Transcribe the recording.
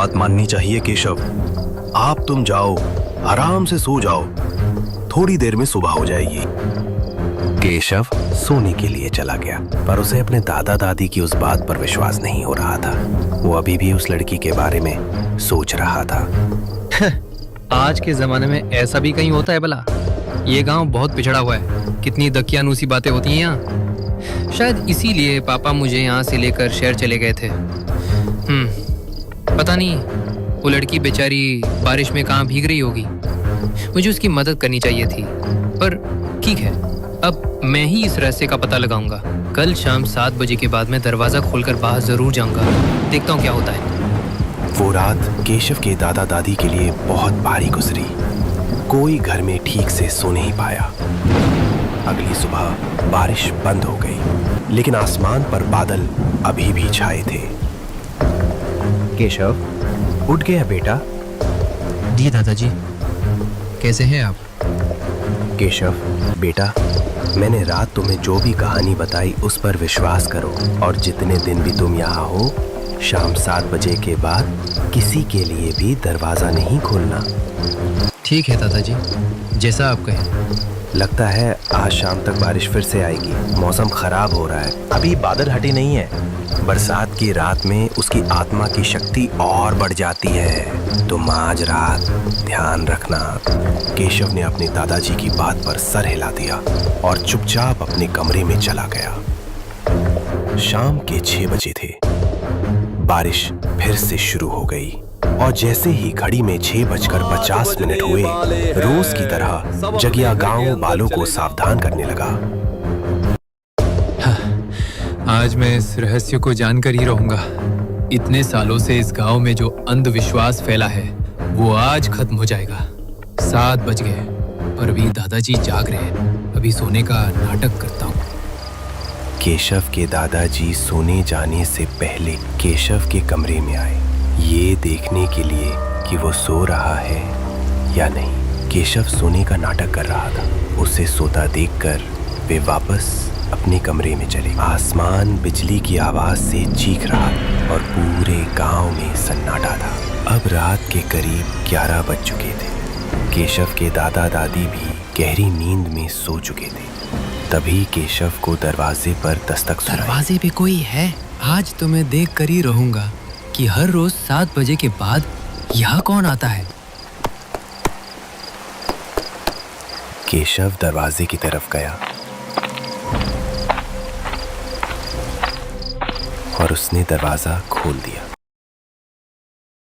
बात माननी चाहिए केशव। आप तुम जाओ, आराम से सो जाओ, थोड़ी देर में सुबह हो जाएगी। केशव सोने के लिए चला गया, पर उसे अपने दादा दादी की उस बात पर विश्वास नहीं हो रहा था। वो अभी भी उस लड़की के बारे में सोच रहा था। आज के जमाने में ऐसा भी कहीं होता है भला? ये गांव बहुत पिछड़ा हुआ है, कितनी दकियानूसी बातें होती हैं यहाँ। शायद इसीलिए पापा मुझे यहाँ से लेकर शहर चले गए थे। पता नहीं वो लड़की बेचारी बारिश में कहाँ भीग रही होगी। मुझे उसकी मदद करनी चाहिए थी, पर ठीक है, अब मैं ही इस रहस्य का पता लगाऊंगा। कल शाम 7 बजे के बाद मैं दरवाजा खोलकर बाहर जरूर जाऊंगा, देखता हूँ क्या होता है। वो रात केशव के दादा दादी के लिए बहुत भारी गुजरी। कोई घर में ठीक से सो नहीं पाया। अगली सुबह बारिश बंद हो गई, लेकिन आसमान पर बादल अभी भी छाए थे। केशव, उठ गया बेटा? जी दादाजी, कैसे हैं आप? केशव बेटा, मैंने रात तुम्हें जो भी कहानी बताई उस पर विश्वास करो, और जितने दिन भी तुम यहाँ हो, शाम 7 बजे के बाद किसी के लिए भी दरवाजा नहीं खोलना। ठीक है दादाजी, जैसा आप कहें। लगता है आज शाम तक बारिश फिर से आएगी। मौसम खराब हो रहा है, अभी बादल हटे नहीं है। बरसात की रात में उसकी आत्मा की शक्ति और बढ़ जाती है। तुम आज रात ध्यान रखना। केशव ने अपने दादाजी की बात पर सर हिला दिया और चुपचाप अपने कमरे में चला गया। शाम के 6 बजे थे। बारिश फिर से शुरू हो गई, और जैसे ही घड़ी में 6:50 हुए, रोज की तरह जगिया गांव बालों को सावधान करने लगा। आज मैं इस रहस्य को जानकर ही रहूंगा। इतने सालों से इस गांव में जो अंधविश्वास फैला है, वो आज खत्म हो जाएगा। 7 बज गए, पर अभी दादाजी जाग रहे हैं। अभी सोने का नाटक करता हूँ। केशव के दादाजी सोने जाने से पहले केशव के कमरे में आए, ये देखने के लिए कि वो सो रहा है या नहीं। केशव सोने का नाटक कर रहा था। उसे सोता देखकर वे वापस अपने कमरे में चले। आसमान बिजली की आवाज से चीख रहा और पूरे गांव में सन्नाटा था। अब रात के करीब 11 बज चुके थे। केशव के दादा दादी भी गहरी नींद में सो चुके थे। तभी केशव को दरवाजे पर दस्तक सुनाई। दरवाजे पे कोई है? आज तो मैं देख कर ही रहूंगा कि हर रोज 7 बजे के बाद यहाँ कौन आता है। केशव दरवाजे की तरफ गया और उसने दरवाजा खोल दिया।